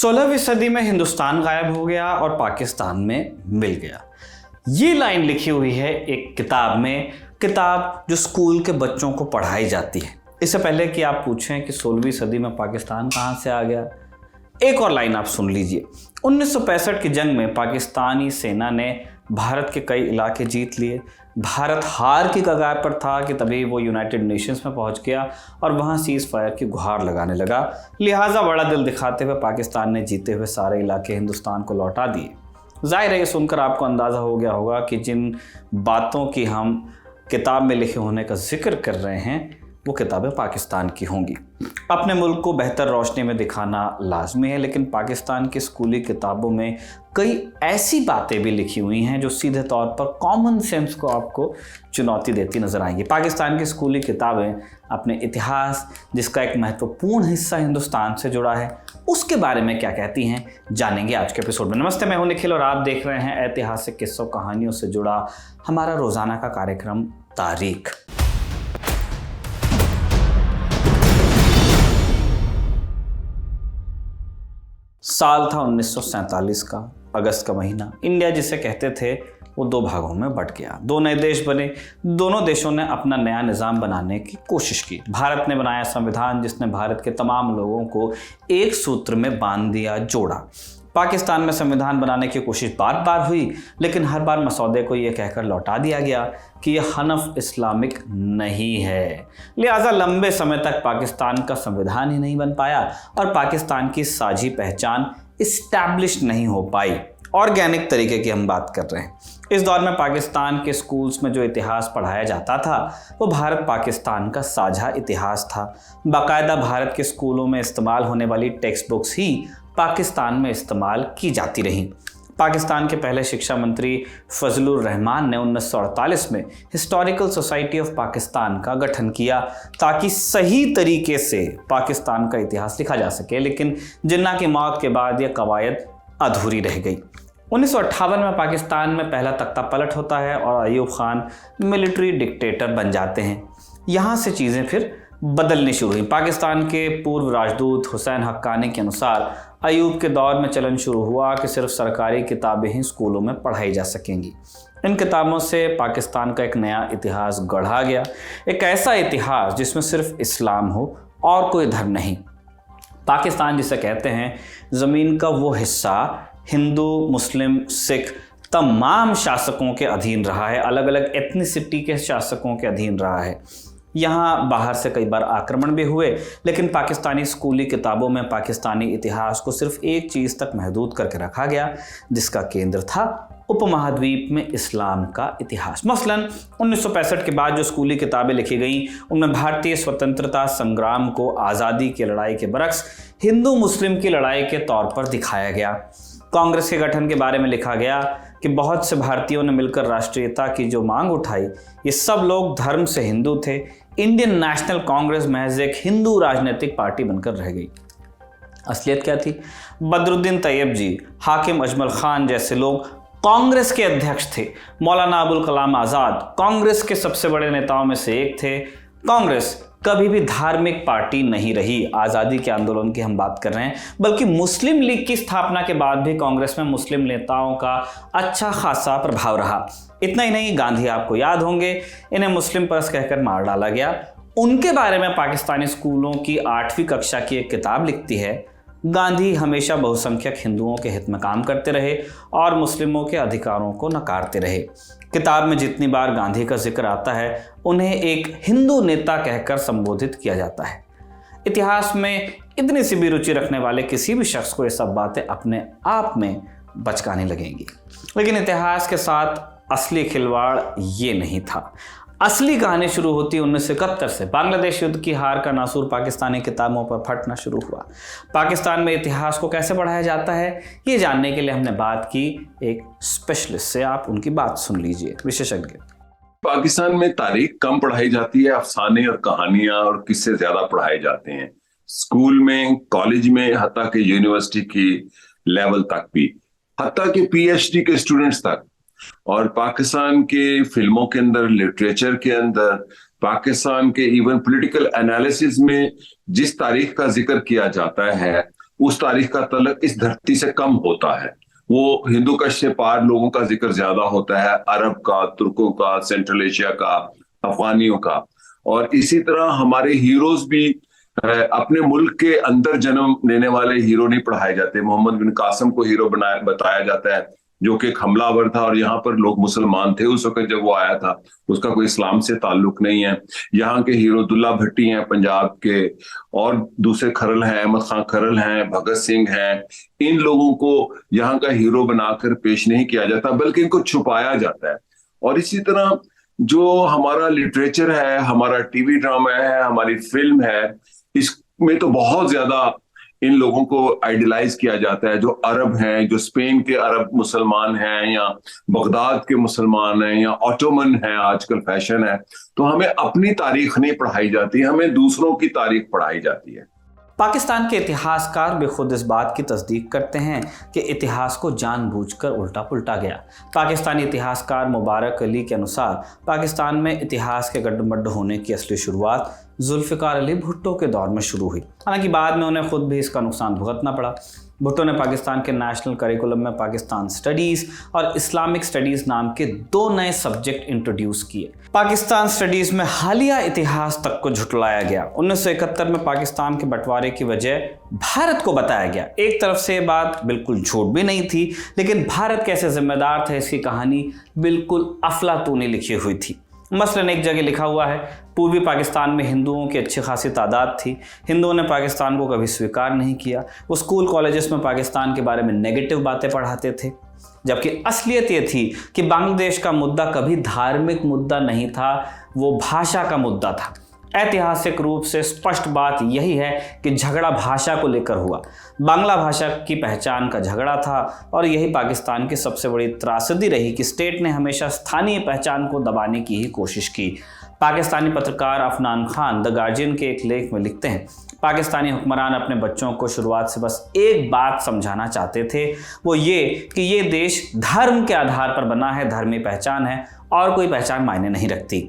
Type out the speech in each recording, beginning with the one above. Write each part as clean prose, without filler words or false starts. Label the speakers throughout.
Speaker 1: 16वीं सदी में हिंदुस्तान गायब हो गया और पाकिस्तान में मिल गया। ये लाइन लिखी हुई है एक किताब में, किताब जो स्कूल के बच्चों को पढ़ाई जाती है। इससे पहले कि आप पूछें कि 16वीं सदी में पाकिस्तान कहाँ से आ गया, एक और लाइन आप सुन लीजिए। 1965 की जंग में पाकिस्तानी सेना ने भारत के कई इलाके जीत लिए। भारत हार की कगार पर था कि तभी वो यूनाइटेड नेशंस में पहुंच गया और वहां सीज फायर की गुहार लगाने लगा। लिहाजा बड़ा दिल दिखाते हुए पाकिस्तान ने जीते हुए सारे इलाके हिंदुस्तान को लौटा दिए। जाहिर है ये सुनकर आपको अंदाज़ा हो गया होगा कि जिन बातों की हम किताब में लिखे होने का जिक्र कर रहे हैं वो किताबें पाकिस्तान की होंगी। अपने मुल्क को बेहतर रोशनी में दिखाना लाजमी है, लेकिन पाकिस्तान की स्कूली किताबों में कई ऐसी बातें भी लिखी हुई हैं जो सीधे तौर पर कॉमन सेंस को आपको चुनौती देती नजर आएंगी। पाकिस्तान की स्कूली किताबें अपने इतिहास, जिसका एक महत्वपूर्ण हिस्सा हिंदुस्तान से जुड़ा है, उसके बारे में क्या कहती हैं जानेंगे आज के एपिसोड में। नमस्ते, मैं हूं निखिल और आप देख रहे हैं ऐतिहासिक किस्सों कहानियों से जुड़ा हमारा रोजाना का कार्यक्रम तारीख। साल था 1947 का, अगस्त का महीना। इंडिया जिसे कहते थे वो दो भागों में बंट गया। दो नए देश बने। दोनों देशों ने अपना नया निज़ाम बनाने की कोशिश की। भारत ने बनाया संविधान जिसने भारत के तमाम लोगों को एक सूत्र में बांध दिया, जोड़ा। पाकिस्तान में संविधान बनाने की कोशिश बार बार हुई, लेकिन हर बार मसौदे को यह कहकर लौटा दिया गया कि यह हनफ इस्लामिक नहीं है। लिहाजा लंबे समय तक पाकिस्तान का संविधान ही नहीं बन पाया और पाकिस्तान की साझी पहचान इस्टेब्लिश नहीं हो पाई। ऑर्गेनिक तरीके की हम बात कर रहे हैं। इस दौर में पाकिस्तान के स्कूल्स में जो इतिहास पढ़ाया जाता था वो भारत पाकिस्तान का साझा इतिहास था। बाकायदा भारत के स्कूलों में इस्तेमाल होने वाली टेक्स्ट बुक्स ही पाकिस्तान में इस्तेमाल की जाती रहीं। पाकिस्तान के पहले शिक्षा मंत्री फजलुर रहमान ने 1948 में हिस्टोरिकल सोसाइटी ऑफ पाकिस्तान का गठन किया ताकि सही तरीके से पाकिस्तान का इतिहास लिखा जा सके, लेकिन जिन्ना की मौत के बाद यह कवायद अधूरी रह गई। 1958 में पाकिस्तान में पहला तख्ता पलट होता है और अयूब खान मिलिट्री डिक्टेटर बन जाते हैं। यहाँ से चीज़ें फिर बदलनी शुरू हुई। पाकिस्तान के पूर्व राजदूत हुसैन हक्कानी के अनुसार अयूब के दौर में चलन शुरू हुआ कि सिर्फ सरकारी किताबें ही स्कूलों में पढ़ाई जा सकेंगी। इन किताबों से पाकिस्तान का एक नया इतिहास गढ़ा गया, एक ऐसा इतिहास जिसमें सिर्फ इस्लाम हो और कोई धर्म नहीं। पाकिस्तान जिसे कहते हैं ज़मीन का वो हिस्सा हिंदू, मुस्लिम, सिख तमाम शासकों के अधीन रहा है, अलग अलग एथनिसिटी के शासकों के अधीन रहा है। यहाँ बाहर से कई बार आक्रमण भी हुए, लेकिन पाकिस्तानी स्कूली किताबों में पाकिस्तानी इतिहास को सिर्फ एक चीज़ तक महदूद करके रखा गया, जिसका केंद्र था उपमहाद्वीप में इस्लाम का इतिहास। मसलन 1965 के बाद जो स्कूली किताबें लिखी गईं उनमें भारतीय स्वतंत्रता संग्राम को आज़ादी की लड़ाई के बरक्स हिंदू मुस्लिम की लड़ाई के तौर पर दिखाया गया। कांग्रेस के गठन के बारे में लिखा गया कि बहुत से भारतीयों ने मिलकर राष्ट्रीयता की जो मांग उठाई, ये सब लोग धर्म से हिंदू थे। इंडियन नेशनल कांग्रेस महज एक हिंदू राजनीतिक पार्टी बनकर रह गई। असलियत क्या थी? बदरुद्दीन तैयब जी, हाकिम अजमल खान जैसे लोग कांग्रेस के अध्यक्ष थे। मौलाना अबुल कलाम आज़ाद कांग्रेस के सबसे बड़े नेताओं में से एक थे। कांग्रेस कभी भी धार्मिक पार्टी नहीं रही। आज़ादी के आंदोलन की हम बात कर रहे हैं, बल्कि मुस्लिम लीग की स्थापना के बाद भी कांग्रेस में मुस्लिम नेताओं का अच्छा खासा प्रभाव रहा। इतना ही नहीं, गांधी आपको याद होंगे, इन्हें मुस्लिम परस कहकर मार डाला गया। उनके बारे में पाकिस्तानी स्कूलों की 8वीं कक्षा की एक किताब लिखती है, गांधी हमेशा बहुसंख्यक हिंदुओं के हित में काम करते रहे और मुस्लिमों के अधिकारों को नकारते रहे। किताब में जितनी बार गांधी का जिक्र आता है उन्हें एक हिंदू नेता कहकर संबोधित किया जाता है। इतिहास में इतनी सी भी रुचि रखने वाले किसी भी शख्स को ये सब बातें अपने आप में बचकाने लगेंगी। लेकिन इतिहास के साथ असली खिलवाड़ ये नहीं था। असली कहानी शुरू होती 1971 से। बांग्लादेश युद्ध की हार का नासूर पाकिस्तानी किताबों पर फटना शुरू हुआ। पाकिस्तान में इतिहास को कैसे पढ़ाया जाता है ये जानने के लिए हमने बात की एक स्पेशलिस्ट से। आप उनकी बात सुन लीजिए, विशेषज्ञ।
Speaker 2: पाकिस्तान में तारीख कम पढ़ाई जाती है, अफसाने और कहानियां और किस्से ज्यादा पढ़ाए जाते हैं। स्कूल में, कॉलेज में, हत्ता के यूनिवर्सिटी की लेवल तक भी, हत्ता के पीएचडी के स्टूडेंट्स तक। और पाकिस्तान के फिल्मों के अंदर, लिटरेचर के अंदर, पाकिस्तान के इवन पॉलिटिकल एनालिसिस में जिस तारीख का जिक्र किया जाता है उस तारीख का तलक इस धरती से कम होता है। वो हिंदू कश से पार लोगों का जिक्र ज्यादा होता है, अरब का, तुर्कों का, सेंट्रल एशिया का, अफगानियों का। और इसी तरह हमारे हीरोज भी अपने मुल्क के अंदर जन्म लेने वाले हीरो नहीं पढ़ाए जाते। मोहम्मद बिन कासिम को हीरो बताया जाता है, जो कि एक हमलावर था, और यहाँ पर लोग मुसलमान थे उस वक्त जब वो आया था। उसका कोई इस्लाम से ताल्लुक नहीं है। यहाँ के हीरो दुल्ला भट्टी हैं पंजाब के, और दूसरे खरल हैं, अहमद खान खरल हैं, भगत सिंह हैं। इन लोगों को यहाँ का हीरो बनाकर पेश नहीं किया जाता, बल्कि इनको छुपाया जाता है। और इसी तरह जो हमारा लिटरेचर है, हमारा टीवी ड्रामा है, हमारी फिल्म है, इसमें तो बहुत ज्यादा इन लोगों को आइडियलाइज किया जाता है। जो अरब हैं, जो स्पेन के अरब मुसलमान हैं, या बगदाद के मुसलमान हैं, या ऑटोमन हैं, आजकल फैशन है। तो हमें अपनी तारीख नहीं पढ़ाई जाती, हमें दूसरों की तारीख पढ़ाई जाती है।
Speaker 1: पाकिस्तान के इतिहासकार भी खुद इस बात की तस्दीक करते हैं कि इतिहास को जानबूझकर उल्टा पुल्टा गया। पाकिस्तानी इतिहासकार मुबारक अली के अनुसार पाकिस्तान में इतिहास के गड्ढमड्ढ होने की असली शुरुआत जुल्फ़िकार अली भुट्टो के दौर में शुरू हुई। हालांकि बाद में उन्हें खुद भी इसका नुकसान भुगतना पड़ा। भुट्टो ने पाकिस्तान के नेशनल करिकुलम में पाकिस्तान स्टडीज़ और इस्लामिक स्टडीज़ नाम के 2 नए सब्जेक्ट इंट्रोड्यूस किए। पाकिस्तान स्टडीज़ में हालिया इतिहास तक को झुटलाया गया। 1971 में पाकिस्तान के बंटवारे की वजह भारत को बताया गया। एक तरफ से बात बिल्कुल झूठ भी नहीं थी, लेकिन भारत कैसे जिम्मेदार था इसकी कहानी बिल्कुल अफलातूनी लिखी हुई थी। मसलन एक जगह लिखा हुआ है, पूर्वी पाकिस्तान में हिंदुओं की अच्छी खासी तादाद थी। हिंदुओं ने पाकिस्तान को कभी स्वीकार नहीं किया। वो स्कूल कॉलेजेस में पाकिस्तान के बारे में नेगेटिव बातें पढ़ाते थे, जबकि असलियत ये थी कि बांग्लादेश का मुद्दा कभी धार्मिक मुद्दा नहीं था, वो भाषा का मुद्दा था। ऐतिहासिक रूप से स्पष्ट बात यही है कि झगड़ा भाषा को लेकर हुआ। बांग्ला भाषा की पहचान का झगड़ा था, और यही पाकिस्तान की सबसे बड़ी त्रासदी रही कि स्टेट ने हमेशा स्थानीय पहचान को दबाने की ही कोशिश की। पाकिस्तानी पत्रकार अफनान खान द गार्जियन के एक लेख में लिखते हैं, पाकिस्तानी हुक्मरान अपने बच्चों को शुरुआत से बस एक बात समझाना चाहते थे, वो ये कि ये देश धर्म के आधार पर बना है, धर्मी पहचान है और कोई पहचान मायने नहीं रखती।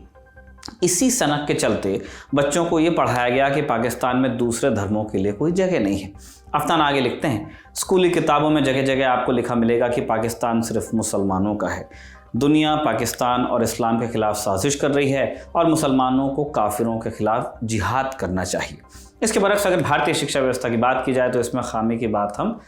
Speaker 1: इसी सनक के चलते बच्चों को ये पढ़ाया गया कि पाकिस्तान में दूसरे धर्मों के लिए कोई जगह नहीं है। अफनान आगे लिखते हैं, स्कूली किताबों में जगह जगह आपको लिखा मिलेगा कि पाकिस्तान सिर्फ मुसलमानों का है। दुनिया पाकिस्तान और इस्लाम के खिलाफ साजिश कर रही है और मुसलमानों को काफिरों के खिलाफ जिहाद करना चाहिए। इसके बरक्स अगर भारतीय शिक्षा व्यवस्था की बात की जाए तो इसमें खामी की बात हम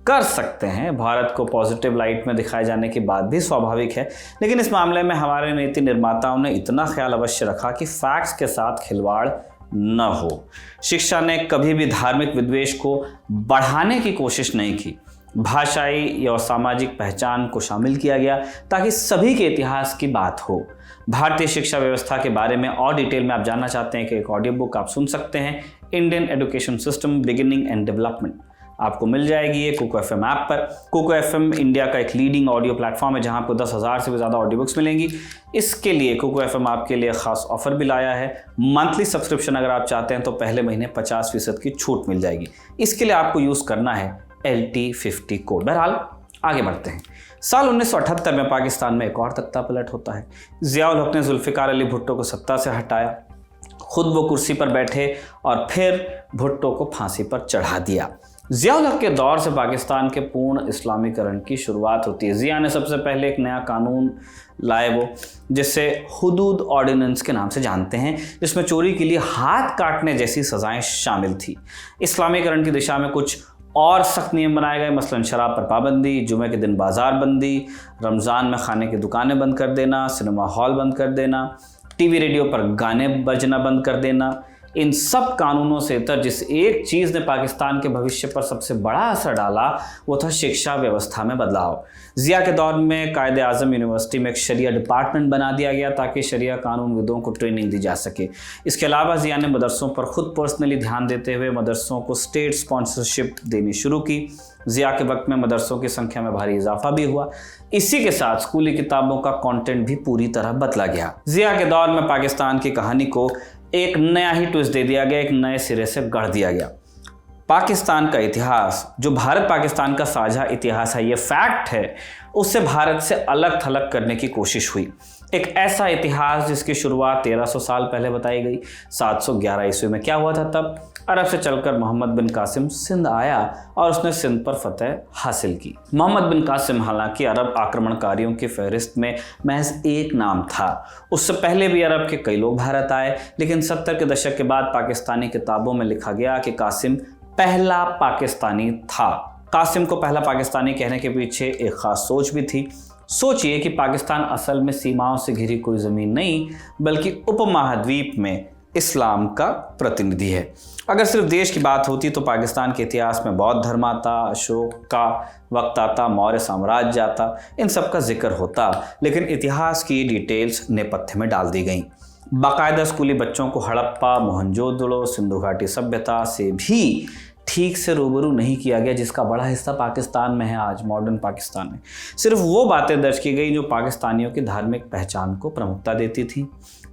Speaker 1: कर सकते हैं। भारत को पॉजिटिव लाइट में दिखाए जाने की बात भी स्वाभाविक है, लेकिन इस मामले में हमारे नीति निर्माताओं ने इतना ख्याल अवश्य रखा कि फैक्ट्स के साथ खिलवाड़ न हो। शिक्षा ने कभी भी धार्मिक विद्वेष को बढ़ाने की कोशिश नहीं की। भाषाई या सामाजिक पहचान को शामिल किया गया ताकि सभी के इतिहास की बात हो। भारतीय शिक्षा व्यवस्था के बारे में और डिटेल में आप जानना चाहते हैं कि एक ऑडियो बुक आप सुन सकते हैं, Indian education system beginning and development. आपको मिल जाएगी ये कुको एफएम ऐप पर। कुको एफएम इंडिया का एक लीडिंग ऑडियो प्लेटफॉर्म है जहां आपको 10,000 से भी ज़्यादा ऑडियो बुक्स मिलेंगी। इसके लिए कुको एफएम आपके लिए खास ऑफर भी लाया है। मंथली सब्सक्रिप्शन अगर आप चाहते हैं तो पहले महीने 50% की छूट मिल जाएगी। इसके लिए आपको यूज़ करना है LT50 कोड। बहरहाल आगे बढ़ते हैं। साल 1978 में पाकिस्तान में एक और तख्ता पलट होता है। ज़ियाउल हक ने जुल्फ़िकार अली भुट्टो को सत्ता से हटाया, खुद वो कुर्सी पर बैठे और फिर भुट्टो को फांसी पर चढ़ा दिया। ज़ियाउल हक के दौर से पाकिस्तान के पूर्ण इस्लामीकरण की शुरुआत होती है। ज़िया ने सबसे पहले एक नया कानून लाए वो, जिससे हुदूद ऑर्डिनेंस के नाम से जानते हैं, जिसमें चोरी के लिए हाथ काटने जैसी सजाएं शामिल थी। इस्लामीकरण की दिशा में कुछ और सख्त नियम बनाए गए, मसलन शराब पर पाबंदी, जुमे के दिन बाजार बंदी, रमज़ान में खाने की दुकानें बंद कर देना, सिनेमा हॉल बंद कर देना, टीवी रेडियो पर गाने बजना बंद कर देना। इन सब कानूनों से इतर जिस एक चीज़ ने पाकिस्तान के भविष्य पर सबसे बड़ा असर डाला वो था शिक्षा व्यवस्था में बदलाव। ज़िया के दौर में कायदे आज़म यूनिवर्सिटी में एक शरिया डिपार्टमेंट बना दिया गया ताकि शरिया कानूनविदों को ट्रेनिंग दी जा सके। इसके अलावा ज़िया ने मदरसों पर खुद पर्सनली ध्यान देते हुए मदरसों को स्टेट स्पॉन्सरशिप देनी शुरू की। ज़िया के वक्त में मदरसों की संख्या में भारी इजाफा भी हुआ। इसी के साथ स्कूली किताबों का कंटेंट भी पूरी तरह बदला गया। ज़िया के दौर में पाकिस्तान की कहानी को एक नया ही ट्विस्ट दे दिया गया, एक नए सिरे से गढ़ दिया गया। पाकिस्तान का इतिहास, जो भारत पाकिस्तान का साझा इतिहास है, ये फैक्ट है, उससे भारत से अलग थलग करने की कोशिश हुई। एक ऐसा इतिहास जिसकी शुरुआत 1300 साल पहले बताई गई। 711 ईस्वी में क्या हुआ था? तब अरब से चलकर मोहम्मद बिन कासिम सिंध आया और उसने सिंध पर फतह हासिल की। मोहम्मद बिन कासिम हालांकि अरब आक्रमणकारियों की फहरिस्त में महज एक नाम था। उससे पहले भी अरब के कई लोग भारत आए, लेकिन 70 के दशक के बाद पाकिस्तानी किताबों में लिखा गया कि कासिम पहला पाकिस्तानी था। कासिम को पहला पाकिस्तानी कहने के पीछे एक खास सोच भी थी। सोचिए कि पाकिस्तान असल में सीमाओं से घिरी कोई ज़मीन नहीं, बल्कि उपमहाद्वीप में इस्लाम का प्रतिनिधि है। अगर सिर्फ देश की बात होती तो पाकिस्तान के इतिहास में बौद्ध धर्म आता, अशोक का वक्त आता, मौर्य साम्राज्य आता, इन सब का जिक्र होता, लेकिन इतिहास की डिटेल्स नेपथ्य में डाल दी गई। बाकायदा स्कूली बच्चों को हड़प्पा, मोहनजोदड़ो, सिंधु घाटी सभ्यता से भी ठीक से रूबरू नहीं किया गया, जिसका बड़ा हिस्सा पाकिस्तान में है आज, मॉडर्न पाकिस्तान में। सिर्फ वो बातें दर्ज की गई जो पाकिस्तानियों की धार्मिक पहचान को प्रमुखता देती थी।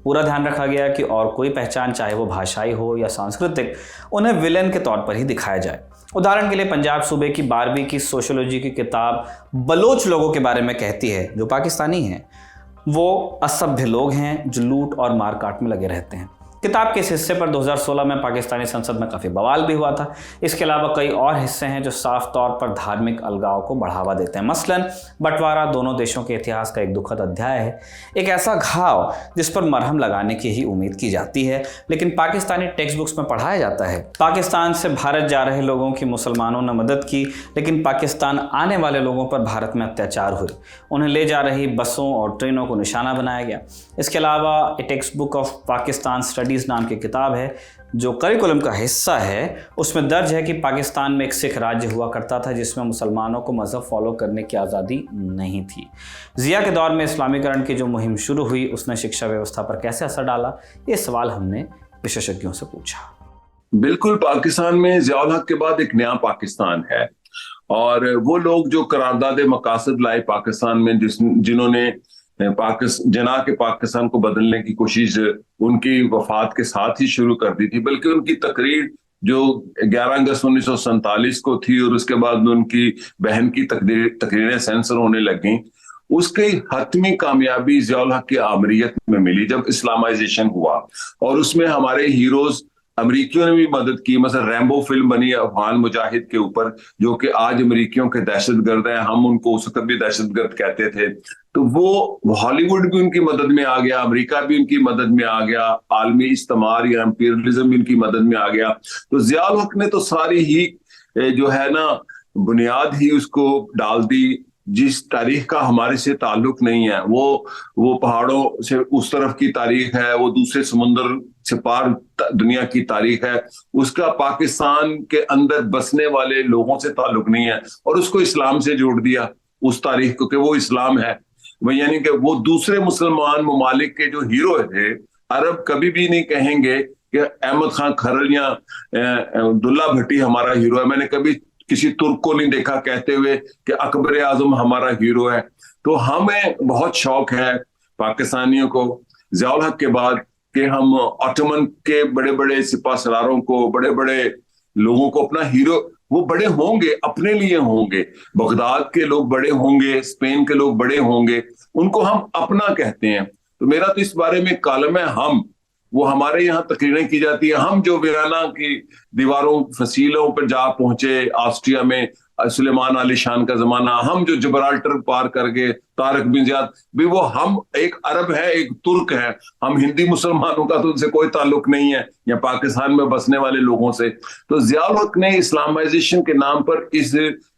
Speaker 1: पूरा ध्यान रखा गया कि और कोई पहचान, चाहे वो भाषाई हो या सांस्कृतिक, उन्हें विलेन के तौर पर ही दिखाया जाए। उदाहरण के लिए पंजाब सूबे की 12वीं की सोशियोलॉजी की किताब बलोच लोगों के बारे में कहती है, जो पाकिस्तानी हैं, वो असभ्य लोग हैं जो लूट और मारकाट में लगे रहते हैं। किताब के इस हिस्से पर 2016 में पाकिस्तानी संसद में काफ़ी बवाल भी हुआ था। इसके अलावा कई और हिस्से हैं जो साफ तौर पर धार्मिक अलगाव को बढ़ावा देते हैं। मसलन बंटवारा दोनों देशों के इतिहास का एक दुखद अध्याय है, एक ऐसा घाव जिस पर मरहम लगाने की ही उम्मीद की जाती है, लेकिन पाकिस्तानी टेक्स्ट बुक्स में पढ़ाया जाता है। पाकिस्तान से भारत जा रहे लोगों की मुसलमानों ने मदद की, लेकिन पाकिस्तान आने वाले लोगों पर भारत में अत्याचार हुए। उन्हें ले जा रही बसों और ट्रेनों को निशाना बनाया गया। इसके अलावा ए text book of Pakistan studies नाम की किताब है, जो करिकुलम का हिस्सा है, उसमें दर्ज है कि पाकिस्तान में एक सिख राज्य हुआ करता था जिसमें मुसलमानों को मजहब फॉलो करने की आज़ादी नहीं थी। जिया के दौर में इस्लामीकरण की जो मुहिम शुरू हुई, उसने शिक्षा व्यवस्था पर कैसे असर डाला? ये सवाल हमने विशेषज्ञों से पूछा।
Speaker 2: बिल्कुल, पाकिस्तान में ज़ियाउल हक के बाद एक नया पाकिस्तान है, और वो लोग जो करारदाद मकासद लाए पाकिस्तान में, जिन्होंने जना के पाकिस्तान को बदलने की कोशिश उनकी वफात के साथ ही शुरू कर दी थी, बल्कि उनकी तकरीर जो 11 अगस्त 1947 को थी और उसके बाद में उनकी बहन की तकरीरें सेंसर होने लगी, उसकी हतमी कामयाबी ज़ियाउल हक की आमरीत में मिली जब इस्लामाइजेशन हुआ। और उसमें हमारे हीरोज अमरीकियों ने भी मदद की। मतलब रैम्बो फिल्म बनी अफगान मुजाहिद के ऊपर, जो कि आज अमरीकियों के दहशतगर्द हैं, हम उनको उस वक्त भी दहशतगर्द कहते थे। तो वो हॉलीवुड भी उनकी मदद में आ गया, अमेरिका भी उनकी मदद में आ गया, आलमी इस्तेमार या इंपीरियलिज्म भी उनकी मदद में आ गया। तो ज़ियाउल हक ने तो सारी ही जो है ना बुनियाद ही उसको डाल दी। जिस तारीख का हमारे से ताल्लुक नहीं है, वो पहाड़ों से उस तरफ की तारीख है, वो दूसरे समुंदर से पार दुनिया की तारीख है, उसका पाकिस्तान के अंदर बसने वाले लोगों से ताल्लुक नहीं है, और उसको इस्लाम से जोड़ दिया उस तारीख को कि वो इस्लाम है। यानी कि वो दूसरे मुसलमान ममालिक के जो हीरो थे, अरब कभी भी नहीं कहेंगे कि अहमद खान खरल या दुल्ला भट्टी हमारा हीरो है। मैंने कभी किसी तुर्क को नहीं देखा कहते हुए कि अकबर आजम हमारा हीरो है। तो हमें बहुत शौक है पाकिस्तानियों को ज़ियाउल हक के बाद कि हम ऑटोमन के बड़े बड़े सिपा सलारों को, बड़े बड़े लोगों को अपना हीरो, वो बड़े होंगे, अपने लिए होंगे, बगदाद के लोग बड़े होंगे, स्पेन के लोग बड़े होंगे, उनको हम अपना कहते हैं। तो मेरा तो इस बारे में कालम है, हम वो हमारे यहाँ तकरीरें की जाती है। हम जो वीराना की दीवारों फसीलों पर जा पहुंचे, ऑस्ट्रिया में सुलेमान आली शान का जमाना, हम जो जबराल्टर पार कर गए, तारक बिन ज़ियाद भी, वो हम एक अरब है, एक तुर्क है। हम हिंदी मुसलमानों का तो उनसे कोई ताल्लुक नहीं है, या पाकिस्तान में बसने वाले लोगों से। तो ज़ियाउल हक ने इस्लामाइजेशन के नाम पर इस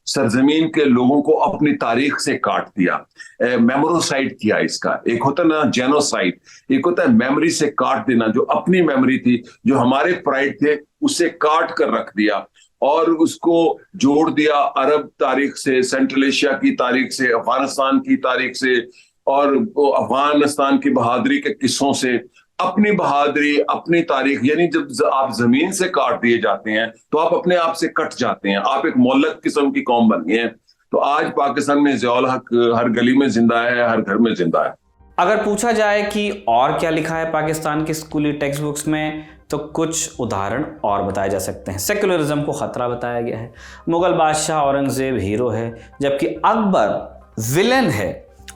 Speaker 2: सरजमीन के लोगों को अपनी तारीख से काट दिया, मेमोरोसाइड किया। इसका एक होता है ना जेनोसाइड, एक होता है मेमोरी से काट देना। जो अपनी मेमोरी थी, जो हमारे प्राइड थे, उसे काट कर रख दिया और उसको जोड़ दिया अरब तारीख से, सेंट्रल एशिया की तारीख से, अफगानिस्तान की तारीख से, और अफगानिस्तान की बहादुरी के किस्सों से। अपनी बहादुरी, अपनी तारीख, यानी जब आप जमीन से काट दिए जाते हैं तो आप अपने आप से कट जाते हैं, आप एक मोहल्लक किस्म की कौम बन गए हैं। तो आज पाकिस्तान में ज़ियाउल हक हर गली में जिंदा है, हर घर में जिंदा है।
Speaker 1: अगर पूछा जाए कि और क्या लिखा है पाकिस्तान की स्कूली टेक्स्ट बुक्स में, तो कुछ उदाहरण और बताए जा सकते हैं। सेक्युलरिज्म को खतरा बताया गया है, मुगल बादशाह औरंगजेब हीरो है जबकि अकबर विलेन है,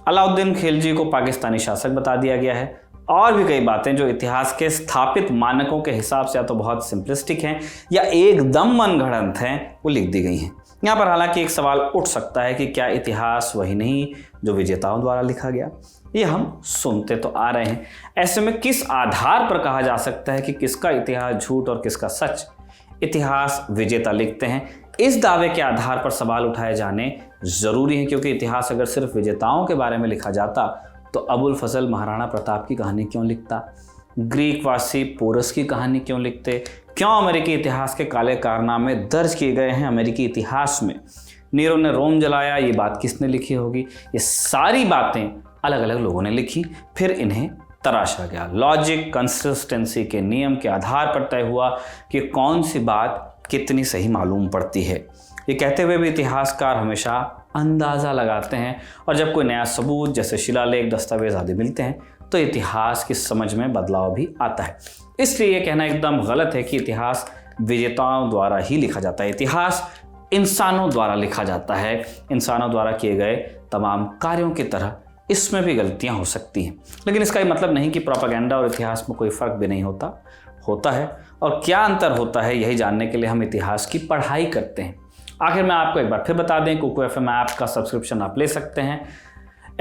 Speaker 1: अलाउद्दीन खिलजी को पाकिस्तानी शासक बता दिया गया है, और भी कई बातें जो इतिहास के स्थापित मानकों के हिसाब से या तो बहुत सिंपलिस्टिक हैं या एकदम मनगढ़ंत हैं, वो लिख दी गई हैं। यहाँ पर हालांकि एक सवाल उठ सकता है कि क्या इतिहास वही नहीं जो विजेताओं द्वारा लिखा गया? ये हम सुनते तो आ रहे हैं। ऐसे में किस आधार पर कहा जा सकता है कि किसका इतिहास झूठ और किसका सच? इतिहास विजेता लिखते हैं, इस दावे के आधार पर सवाल उठाए जाने जरूरी हैं, क्योंकि इतिहास अगर सिर्फ विजेताओं के बारे में लिखा जाता तो अबुल फजल महाराणा प्रताप की कहानी क्यों लिखता? ग्रीक वासी पोरस की कहानी क्यों लिखते? क्यों अमेरिकी इतिहास के काले कारनामे दर्ज किए गए हैं अमेरिकी इतिहास में? नीरो ने रोम जलाया, ये बात किसने लिखी होगी? ये सारी बातें अलग अलग लोगों ने लिखी, फिर इन्हें तराशा गया। लॉजिक कंसिस्टेंसी के नियम के आधार पर तय हुआ कि कौन सी बात कितनी सही मालूम पड़ती है। ये कहते हुए भी इतिहासकार हमेशा अंदाज़ा लगाते हैं, और जब कोई नया सबूत जैसे शिलालेख, दस्तावेज आदि मिलते हैं तो इतिहास की समझ में बदलाव भी आता है। इसलिए ये कहना एकदम गलत है कि इतिहास विजेताओं द्वारा ही लिखा जाता है। इतिहास इंसानों द्वारा लिखा जाता है। इंसानों द्वारा किए गए तमाम कार्यों की तरह इसमें भी गलतियां हो सकती हैं, लेकिन इसका ये मतलब नहीं कि प्रोपेगेंडा और इतिहास में कोई फ़र्क भी नहीं होता है। और क्या अंतर होता है, यही जानने के लिए हम इतिहास की पढ़ाई करते हैं। आखिर में आपको एक बार फिर बता दें, कुकू FM ऐप का सब्सक्रिप्शन आप ले सकते हैं।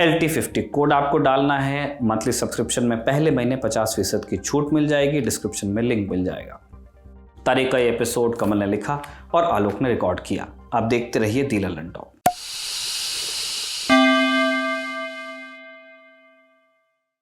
Speaker 1: LT50 कोड आपको डालना है। मंथली सब्सक्रिप्शन में पहले महीने 50% की छूट मिल जाएगी। डिस्क्रिप्शन में लिंक मिल जाएगा। तारीख का ये एपिसोड कमल ने लिखा और आलोक ने रिकॉर्ड किया। आप देखते रहिए दी ललन टॉक।